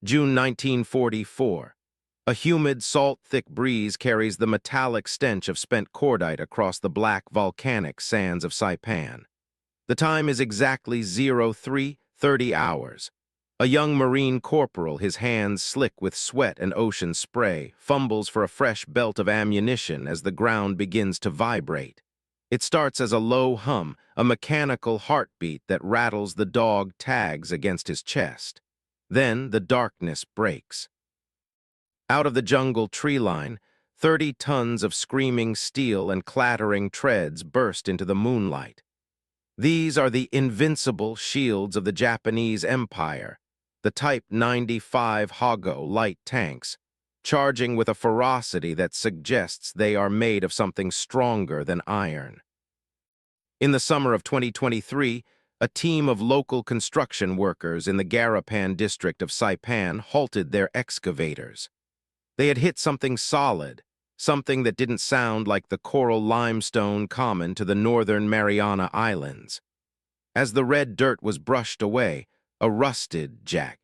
June 1944. A humid, salt-thick breeze carries the metallic stench of spent cordite across the black volcanic sands of Saipan. The time is exactly 03:30 hours. A young Marine corporal, his hands slick with sweat and ocean spray, fumbles for a fresh belt of ammunition as the ground begins to vibrate. It starts as a low hum, a mechanical heartbeat that rattles the dog tags against his chest. Then the darkness breaks. Out of the jungle tree line, 30 tons of screaming steel and clattering treads burst into the moonlight. These are the invincible shields of the Japanese Empire, the Type 95 Hago light tanks, charging with a ferocity that suggests they are made of something stronger than iron. In the summer of 2023, a team of local construction workers in the Garapan district of Saipan halted their excavators. They had hit something solid, something that didn't sound like the coral limestone common to the northern Mariana Islands. As the red dirt was brushed away, a rusted jack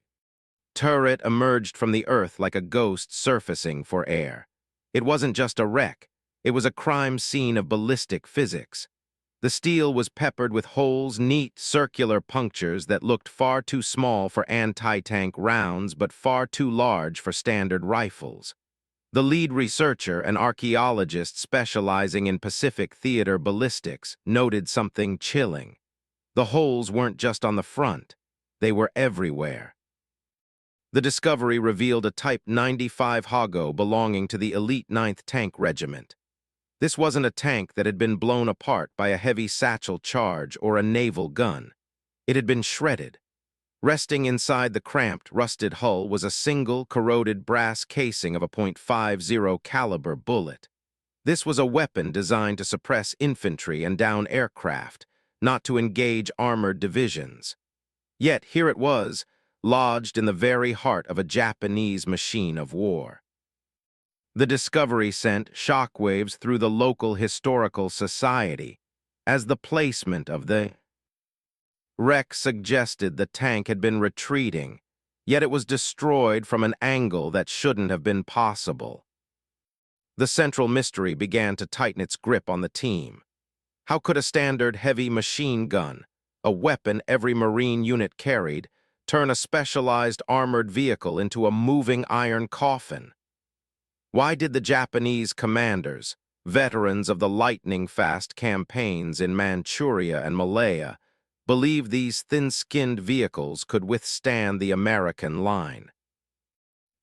turret emerged from the earth like a ghost surfacing for air. It wasn't just a wreck, it was a crime scene of ballistic physics. The steel was peppered with holes, neat, circular punctures that looked far too small for anti-tank rounds but far too large for standard rifles. The lead researcher, an archaeologist specializing in Pacific theater ballistics, noted something chilling. The holes weren't just on the front, they were everywhere. The discovery revealed a Type 95 Hago belonging to the elite 9th Tank Regiment. This wasn't a tank that had been blown apart by a heavy satchel charge or a naval gun. It had been shredded. Resting inside the cramped, rusted hull was a single, corroded brass casing of a .50 caliber bullet. This was a weapon designed to suppress infantry and down aircraft, not to engage armored divisions. Yet here it was, lodged in the very heart of a Japanese machine of war. The discovery sent shockwaves through the local historical society, as the placement of the wreck suggested the tank had been retreating, yet it was destroyed from an angle that shouldn't have been possible. The central mystery began to tighten its grip on the team. How could a standard heavy machine gun, a weapon every Marine unit carried, turn a specialized armored vehicle into a moving iron coffin? Why did the Japanese commanders, veterans of the lightning-fast campaigns in Manchuria and Malaya, believe these thin-skinned vehicles could withstand the American line?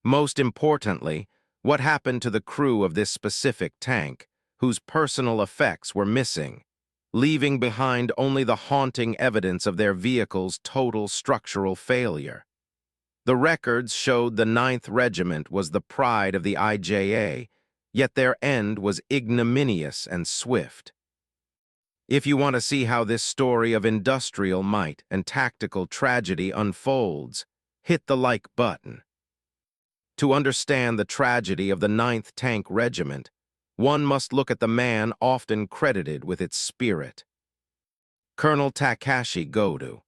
Most importantly, what happened to the crew of this specific tank, whose personal effects were missing, leaving behind only the haunting evidence of their vehicle's total structural failure? The records showed the 9th Regiment was the pride of the IJA, yet their end was ignominious and swift. If you want to see how this story of industrial might and tactical tragedy unfolds, hit the like button. To understand the tragedy of the 9th Tank Regiment, one must look at the man often credited with its spirit. Colonel Takashi Godo.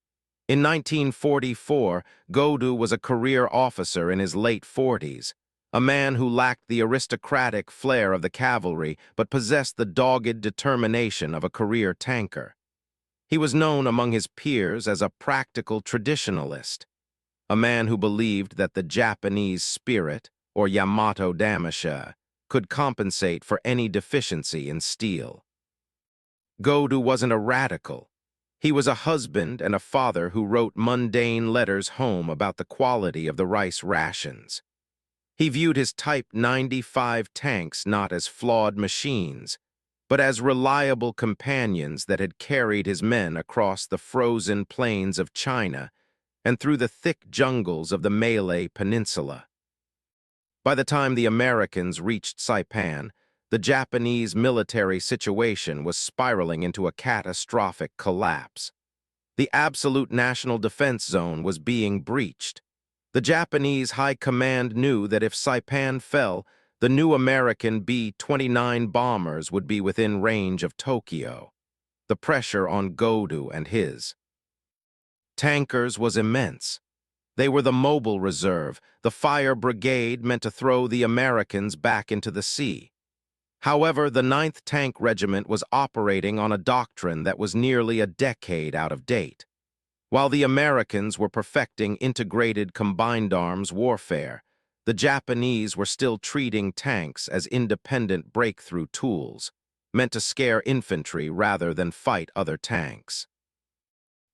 In 1944, Godo was a career officer in his late 40s, a man who lacked the aristocratic flair of the cavalry but possessed the dogged determination of a career tanker. He was known among his peers as a practical traditionalist, a man who believed that the Japanese spirit, or Yamato Damasha, could compensate for any deficiency in steel. Godo wasn't a radical. He was a husband and a father who wrote mundane letters home about the quality of the rice rations. He viewed his Type 95 tanks not as flawed machines, but as reliable companions that had carried his men across the frozen plains of China and through the thick jungles of the Malay Peninsula. By the time the Americans reached Saipan, the Japanese military situation was spiraling into a catastrophic collapse. The absolute national defense zone was being breached. The Japanese high command knew that if Saipan fell, the new American B-29 bombers would be within range of Tokyo. The pressure on Godo and his tankers was immense. They were the mobile reserve, the fire brigade meant to throw the Americans back into the sea. However, the 9th Tank Regiment was operating on a doctrine that was nearly a decade out of date. While the Americans were perfecting integrated combined arms warfare, the Japanese were still treating tanks as independent breakthrough tools, meant to scare infantry rather than fight other tanks.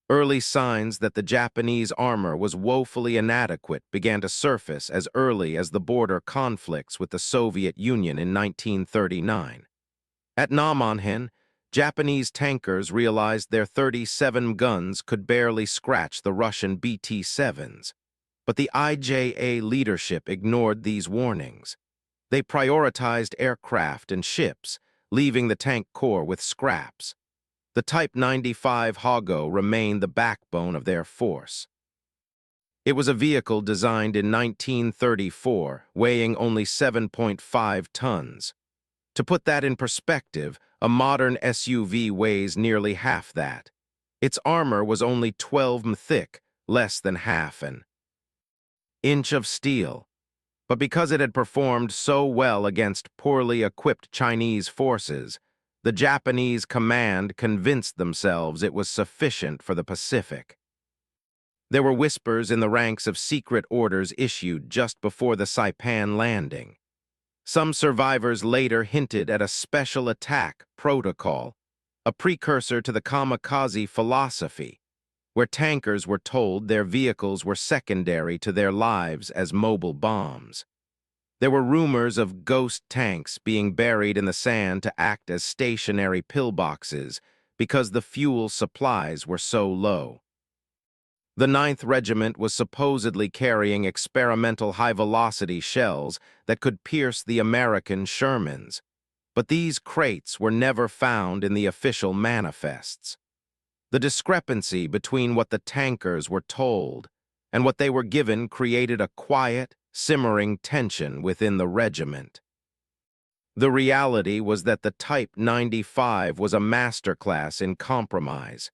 Early signs that the Japanese armor was woefully inadequate began to surface as early as the border conflicts with the Soviet Union in 1939. At Namonhen, Japanese tankers realized their 37 guns could barely scratch the Russian BT-7s. But the IJA leadership ignored these warnings. They prioritized aircraft and ships, leaving the tank corps with scraps. The Type 95 Hago remained the backbone of their force. It was a vehicle designed in 1934, weighing only 7.5 tons. To put that in perspective, a modern SUV weighs nearly half that. Its armor was only 12 m thick, less than half an inch of steel. But because it had performed so well against poorly equipped Chinese forces, the Japanese command convinced themselves it was sufficient for the Pacific. There were whispers in the ranks of secret orders issued just before the Saipan landing. Some survivors later hinted at a special attack protocol, a precursor to the kamikaze philosophy, where tankers were told their vehicles were secondary to their lives as mobile bombs. There were rumors of ghost tanks being buried in the sand to act as stationary pillboxes because the fuel supplies were so low. The 9th Regiment was supposedly carrying experimental high-velocity shells that could pierce the American Shermans, but these crates were never found in the official manifests. The discrepancy between what the tankers were told and what they were given created a quiet, simmering tension within the regiment. The reality was that the Type 95 was a masterclass in compromise.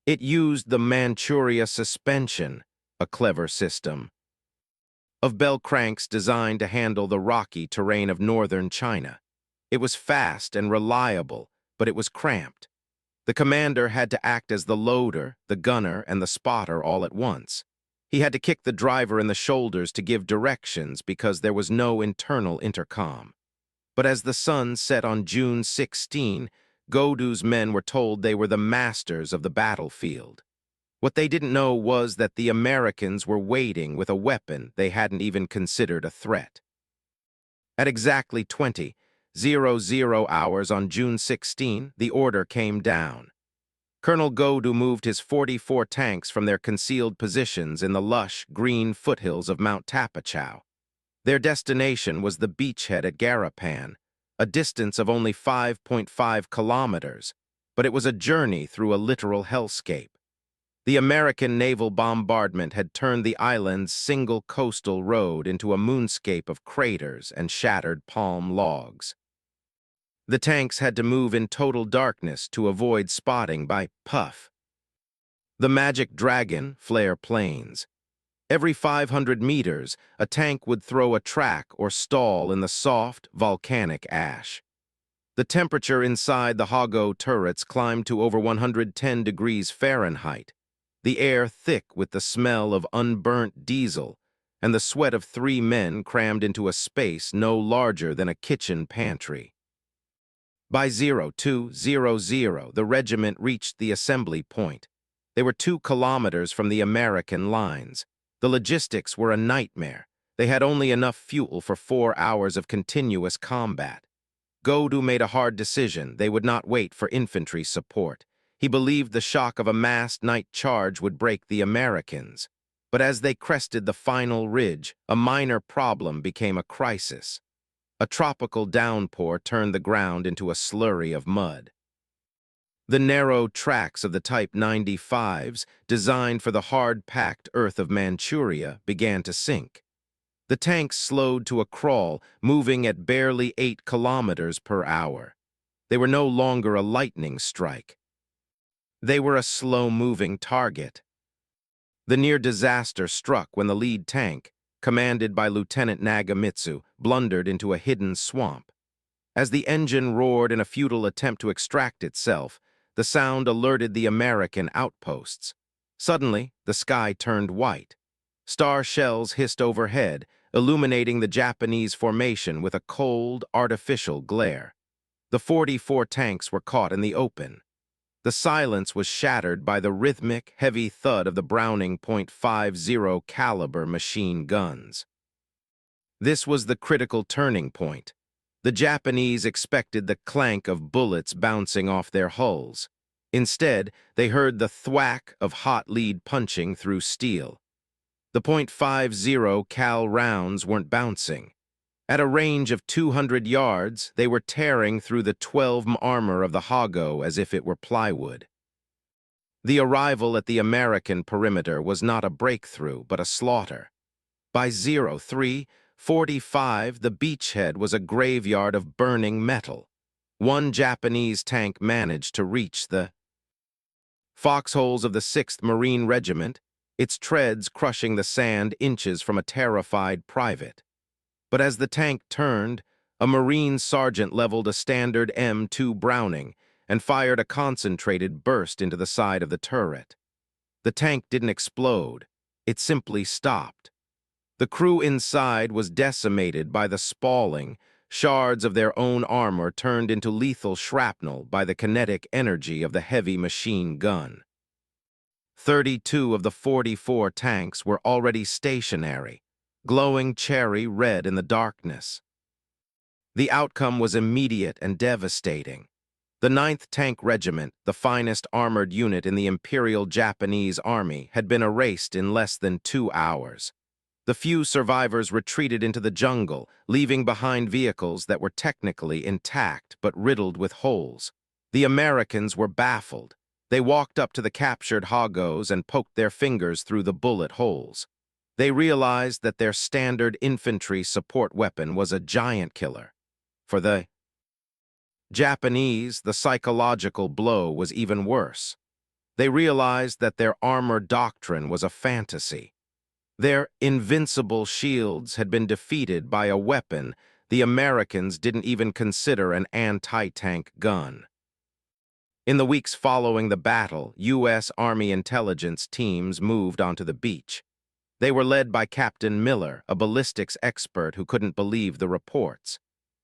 It used the Manchuria Suspension, a clever system, of bell cranks designed to handle the rocky terrain of northern China. It was fast and reliable, but it was cramped. The commander had to act as the loader, the gunner, and the spotter all at once. He had to kick the driver in the shoulders to give directions because there was no internal intercom. But as the sun set on June 16, Godu's men were told they were the masters of the battlefield. What they didn't know was that the Americans were waiting with a weapon they hadn't even considered a threat. At exactly 20:00 hours on June 16, the order came down. Colonel Godu moved his 44 tanks from their concealed positions in the lush, green foothills of Mount Tapachau. Their destination was the beachhead at Garapan, a distance of only 5.5 kilometers, but it was a journey through a literal hellscape. The American naval bombardment had turned the island's single coastal road into a moonscape of craters and shattered palm logs. The tanks had to move in total darkness to avoid spotting by Puff, the magic dragon, flare planes. Every 500 meters, a tank would throw a track or stall in the soft, volcanic ash. The temperature inside the Hago turrets climbed to over 110 degrees Fahrenheit, the air thick with the smell of unburnt diesel, and the sweat of 3 men crammed into a space no larger than a kitchen pantry. By 02:00, the regiment reached the assembly point. They were 2 kilometers from the American lines. The logistics were a nightmare. They had only enough fuel for 4 hours of continuous combat. Godu made a hard decision. They would not wait for infantry support. He believed the shock of a massed night charge would break the Americans. But as they crested the final ridge, a minor problem became a crisis. A tropical downpour turned the ground into a slurry of mud. The narrow tracks of the Type 95s, designed for the hard-packed earth of Manchuria, began to sink. The tanks slowed to a crawl, moving at barely 8 kilometers per hour. They were no longer a lightning strike. They were a slow-moving target. The near disaster struck when the lead tank, commanded by Lieutenant Nagamitsu, blundered into a hidden swamp. As the engine roared in a futile attempt to extract itself, the sound alerted the American outposts. Suddenly, the sky turned white. Star shells hissed overhead, illuminating the Japanese formation with a cold, artificial glare. The 44 tanks were caught in the open. The silence was shattered by the rhythmic, heavy thud of the Browning .50 caliber machine guns. This was the critical turning point. The Japanese expected the clank of bullets bouncing off their hulls. Instead, they heard the thwack of hot lead punching through steel. The .50 cal rounds weren't bouncing. At a range of 200 yards, they were tearing through the 12 armor of the Hago as if it were plywood. The arrival at the American perimeter was not a breakthrough, but a slaughter. By 03:45, the beachhead was a graveyard of burning metal. One Japanese tank managed to reach the foxholes of the 6th Marine Regiment, its treads crushing the sand inches from a terrified private. But as the tank turned, a Marine sergeant leveled a standard M2 Browning and fired a concentrated burst into the side of the turret. The tank didn't explode. It simply stopped. The crew inside was decimated by the spalling. Shards of their own armor turned into lethal shrapnel by the kinetic energy of the heavy machine gun. 32 of the 44 tanks were already stationary, glowing cherry red in the darkness. The outcome was immediate and devastating. The 9th Tank Regiment, the finest armored unit in the Imperial Japanese Army, had been erased in less than 2 hours. The few survivors retreated into the jungle, leaving behind vehicles that were technically intact but riddled with holes. The Americans were baffled. They walked up to the captured Hagos and poked their fingers through the bullet holes. They realized that their standard infantry support weapon was a giant killer. For the Japanese, the psychological blow was even worse. They realized that their armor doctrine was a fantasy. Their invincible shields had been defeated by a weapon the Americans didn't even consider an anti-tank gun. In the weeks following the battle, U.S. Army intelligence teams moved onto the beach. They were led by Captain Miller, a ballistics expert who couldn't believe the reports.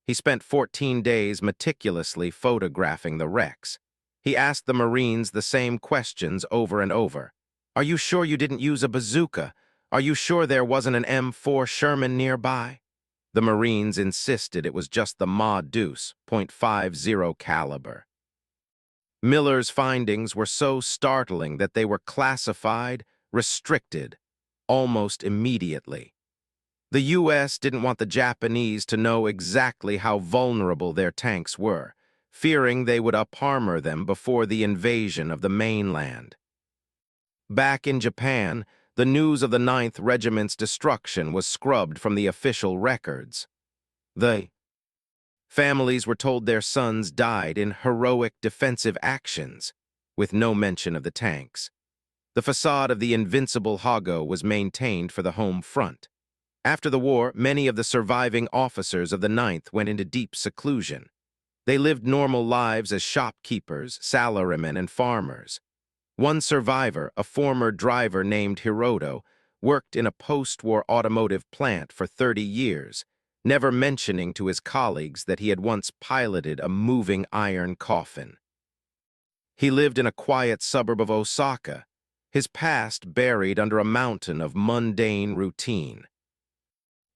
He spent 14 days meticulously photographing the wrecks. He asked the Marines the same questions over and over. Are you sure you didn't use a bazooka? Are you sure there wasn't an M4 Sherman nearby? The Marines insisted it was just the Ma Deuce .50 caliber. Miller's findings were so startling that they were classified, restricted, almost immediately. The U.S. didn't want the Japanese to know exactly how vulnerable their tanks were, fearing they would up-armor them before the invasion of the mainland. Back in Japan, the news of the 9th Regiment's destruction was scrubbed from the official records. The families were told their sons died in heroic defensive actions, with no mention of the tanks. The facade of the invincible Hago was maintained for the home front. After the war, many of the surviving officers of the 9th went into deep seclusion. They lived normal lives as shopkeepers, salarymen, and farmers. One survivor, a former driver named Hiroto, worked in a post-war automotive plant for 30 years, never mentioning to his colleagues that he had once piloted a moving iron coffin. He lived in a quiet suburb of Osaka, his past buried under a mountain of mundane routine.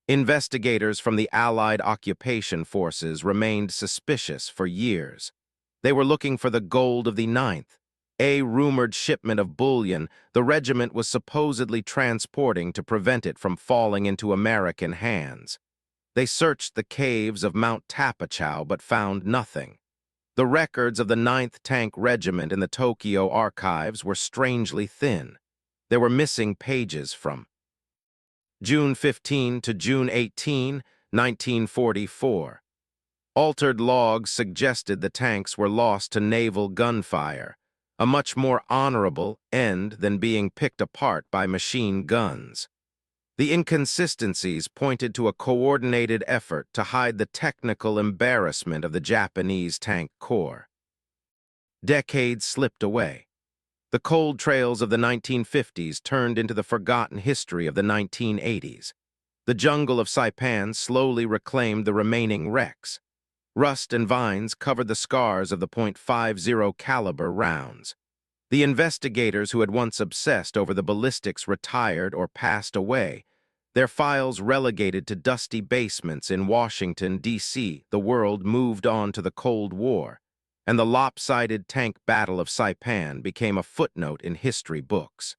Investigators from the Allied occupation forces remained suspicious for years. They were looking for the gold of the 9th, a rumored shipment of bullion the regiment was supposedly transporting to prevent it from falling into American hands. They searched the caves of Mount Tapachau but found nothing. The records of the 9th Tank Regiment in the Tokyo archives were strangely thin. There were missing pages from June 15 to June 18, 1944. Altered logs suggested the tanks were lost to naval gunfire, a much more honorable end than being picked apart by machine guns. The inconsistencies pointed to a coordinated effort to hide the technical embarrassment of the Japanese tank corps. Decades slipped away. The cold trails of the 1950s turned into the forgotten history of the 1980s. The jungle of Saipan slowly reclaimed the remaining wrecks. Rust and vines covered the scars of the .50 caliber rounds. The investigators who had once obsessed over the ballistics retired or passed away, their files relegated to dusty basements in Washington, D.C. The world moved on to the Cold War, and the lopsided tank battle of Saipan became a footnote in history books.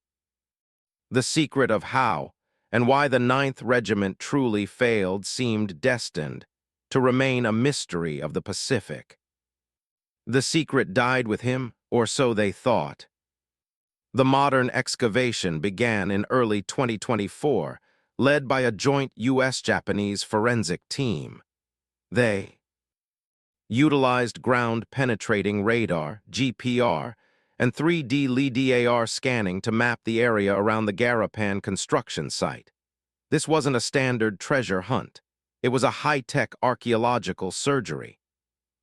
The secret of how and why the 9th Regiment truly failed seemed destined to remain a mystery of the Pacific. The secret died with him, or so they thought. The modern excavation began in early 2024, led by a joint U.S.-Japanese forensic team. They utilized ground-penetrating radar, GPR, and 3D LiDAR scanning to map the area around the Saipan construction site. This wasn't a standard treasure hunt. It was a high-tech archaeological surgery.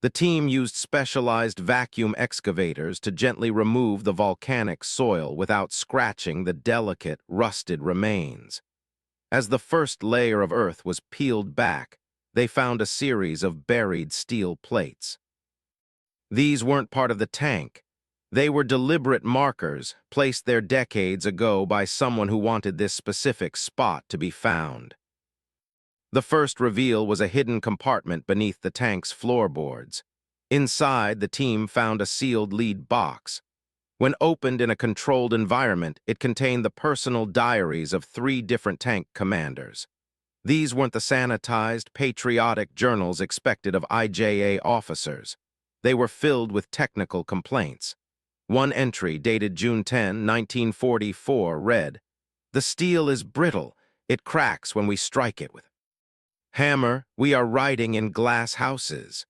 The team used specialized vacuum excavators to gently remove the volcanic soil without scratching the delicate, rusted remains. As the first layer of earth was peeled back, they found a series of buried steel plates. These weren't part of the tank. They were deliberate markers placed there decades ago by someone who wanted this specific spot to be found. The first reveal was a hidden compartment beneath the tank's floorboards. Inside, the team found a sealed lead box. When opened in a controlled environment, it contained the personal diaries of 3 different tank commanders. These weren't the sanitized, patriotic journals expected of IJA officers. They were filled with technical complaints. One entry, dated June 10, 1944, read, "The steel is brittle. It cracks when we strike it with hammer. We are riding in glass houses."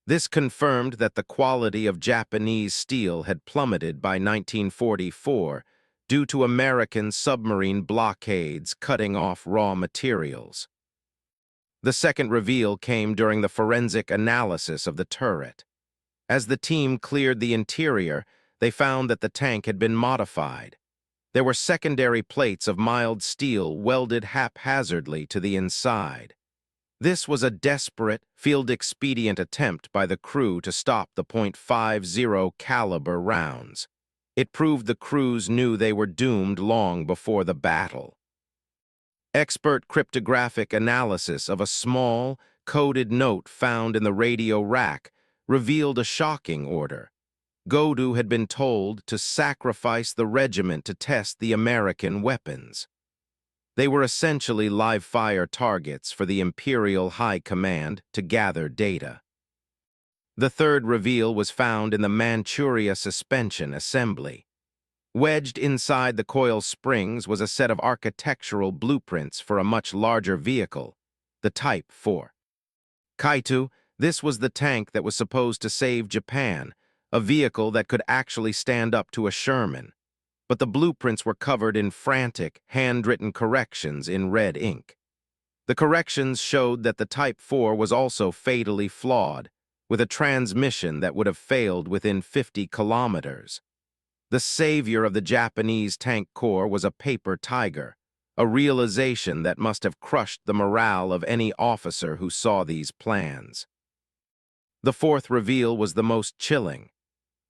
This confirmed that the quality of Japanese steel had plummeted by 1944 due to American submarine blockades cutting off raw materials. The second reveal came during the forensic analysis of the turret. As the team cleared the interior, they found that the tank had been modified. There were secondary plates of mild steel welded haphazardly to the inside. This was a desperate, field-expedient attempt by the crew to stop the .50 caliber rounds. It proved the crews knew they were doomed long before the battle. Expert cryptographic analysis of a small, coded note found in the radio rack revealed a shocking order. Godu had been told to sacrifice the regiment to test the American weapons. They were essentially live-fire targets for the Imperial High Command to gather data. The third reveal was found in the Manchuria Suspension assembly. Wedged inside the coil springs was a set of architectural blueprints for a much larger vehicle, the Type 4. Kaitu, this was the tank that was supposed to save Japan, a vehicle that could actually stand up to a Sherman. But the blueprints were covered in frantic, handwritten corrections in red ink. The corrections showed that the Type 4 was also fatally flawed, with a transmission that would have failed within 50 kilometers. The savior of the Japanese tank corps was a paper tiger, a realization that must have crushed the morale of any officer who saw these plans. The fourth reveal was the most chilling.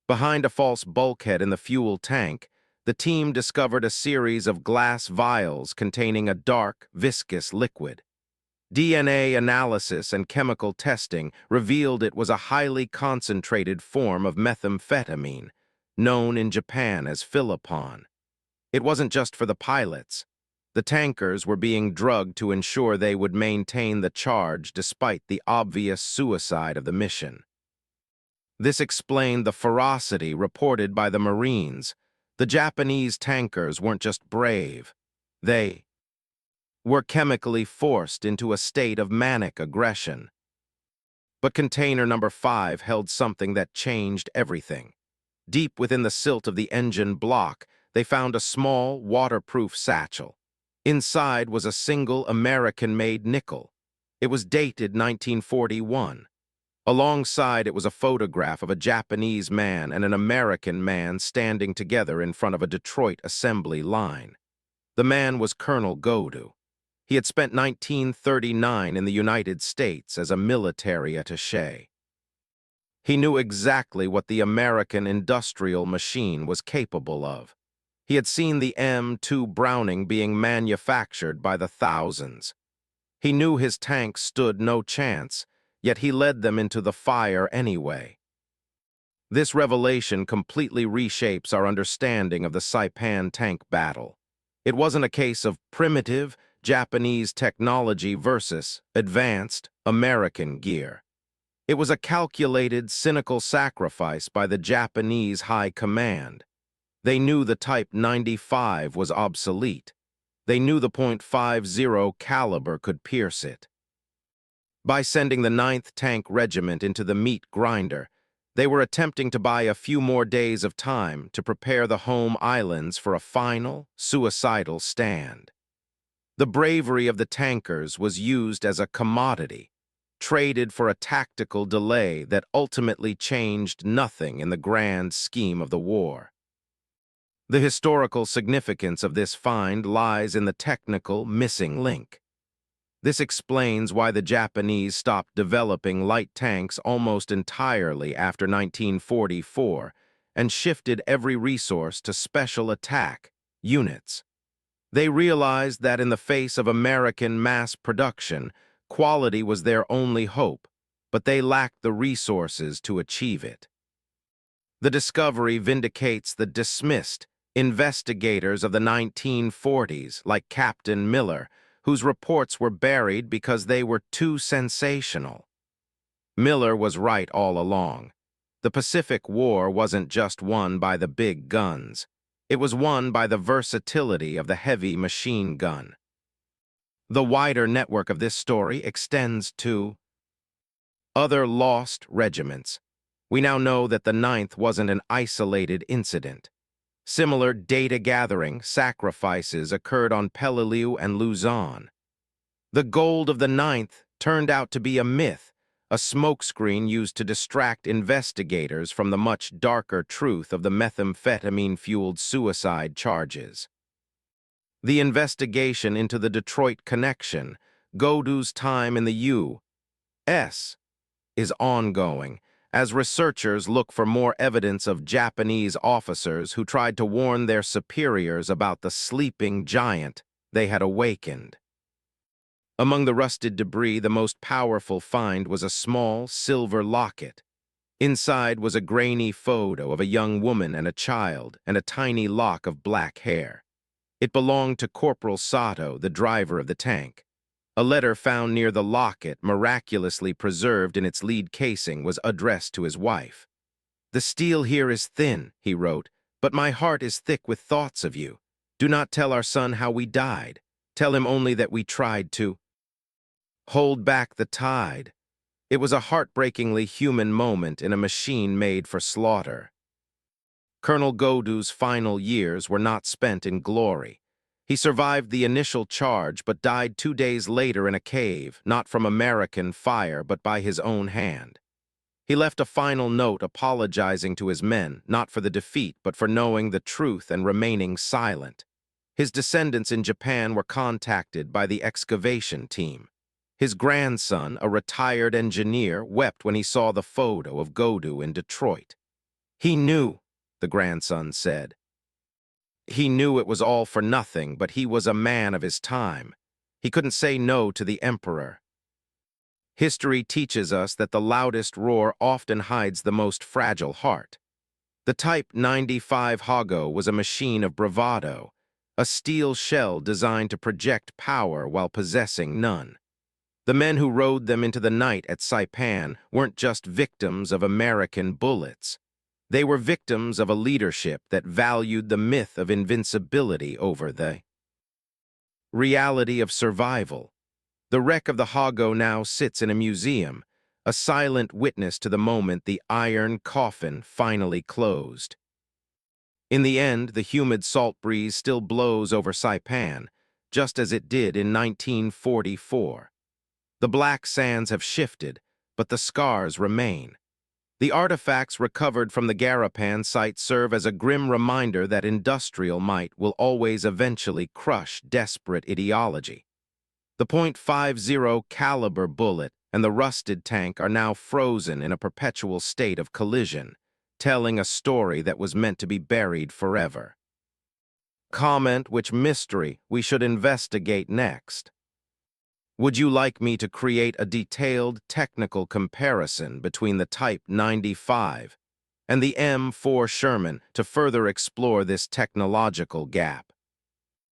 Behind a false bulkhead in the fuel tank, the team discovered a series of glass vials containing a dark, viscous liquid. DNA analysis and chemical testing revealed it was a highly concentrated form of methamphetamine, known in Japan as Philipon. It wasn't just for the pilots. The tankers were being drugged to ensure they would maintain the charge despite the obvious suicide of the mission. This explained the ferocity reported by the Marines. The Japanese tankers weren't just brave. They were chemically forced into a state of manic aggression. But container number 5 held something that changed everything. Deep within the silt of the engine block, they found a small, waterproof satchel. Inside was a single American-made nickel. It was dated 1941. Alongside it was a photograph of a Japanese man and an American man standing together in front of a Detroit assembly line. The man was Colonel Godu. He had spent 1939 in the United States as a military attaché. He knew exactly what the American industrial machine was capable of. He had seen the M2 Browning being manufactured by the thousands. He knew his tanks stood no chance, yet he led them into the fire anyway. This revelation completely reshapes our understanding of the Saipan tank battle. It wasn't a case of primitive Japanese technology versus advanced American gear. It was a calculated, cynical sacrifice by the Japanese high command. They knew the Type 95 was obsolete. They knew the .50 caliber could pierce it. By sending the 9th Tank Regiment into the meat grinder, they were attempting to buy a few more days of time to prepare the home islands for a final, suicidal stand. The bravery of the tankers was used as a commodity, traded for a tactical delay that ultimately changed nothing in the grand scheme of the war. The historical significance of this find lies in the technical missing link. This explains why the Japanese stopped developing light tanks almost entirely after 1944 and shifted every resource to special attack units. They realized that in the face of American mass production, quality was their only hope, but they lacked the resources to achieve it. The discovery vindicates the dismissed investigators of the 1940s, like Captain Miller, whose reports were buried because they were too sensational. Miller was right all along. The Pacific War wasn't just won by the big guns. It was won by the versatility of the heavy machine gun. The wider network of this story extends to other lost regiments. We now know that the 9th wasn't an isolated incident. Similar data-gathering sacrifices occurred on Peleliu and Luzon. The gold of the 9th turned out to be a myth, a smokescreen used to distract investigators from the much darker truth of the methamphetamine-fueled suicide charges. The investigation into the Detroit connection, Godu's time in the U.S., is ongoing, as researchers look for more evidence of Japanese officers who tried to warn their superiors about the sleeping giant they had awakened. Among the rusted debris, the most powerful find was a small silver locket. Inside was a grainy photo of a young woman and a child, and a tiny lock of black hair. It belonged to Corporal Sato, the driver of the tank. A letter found near the locket, miraculously preserved in its lead casing, was addressed to his wife. "The steel here is thin," he wrote, "but my heart is thick with thoughts of you. Do not tell our son how we died. Tell him only that we tried to hold back the tide." It was a heartbreakingly human moment in a machine made for slaughter. Colonel Godu's final years were not spent in glory. He survived the initial charge but died 2 days later in a cave, not from American fire but by his own hand. He left a final note apologizing to his men, not for the defeat but for knowing the truth and remaining silent. His descendants in Japan were contacted by the excavation team. His grandson, a retired engineer, wept when he saw the photo of Godu in Detroit. "He knew," the grandson said. "He knew it was all for nothing, but he was a man of his time. He couldn't say no to the emperor." History teaches us that the loudest roar often hides the most fragile heart. The Type 95 Hago was a machine of bravado, a steel shell designed to project power while possessing none. The men who rode them into the night at Saipan weren't just victims of American bullets. They were victims of a leadership that valued the myth of invincibility over the reality of survival. The wreck of the Hago now sits in a museum, a silent witness to the moment the iron coffin finally closed. In the end, the humid salt breeze still blows over Saipan, just as it did in 1944. The black sands have shifted, but the scars remain. The artifacts recovered from the Garapan site serve as a grim reminder that industrial might will always eventually crush desperate ideology. The .50 caliber bullet and the rusted tank are now frozen in a perpetual state of collision, telling a story that was meant to be buried forever. Comment which mystery we should investigate next. Would you like me to create a detailed technical comparison between the Type 95 and the M4 Sherman to further explore this technological gap?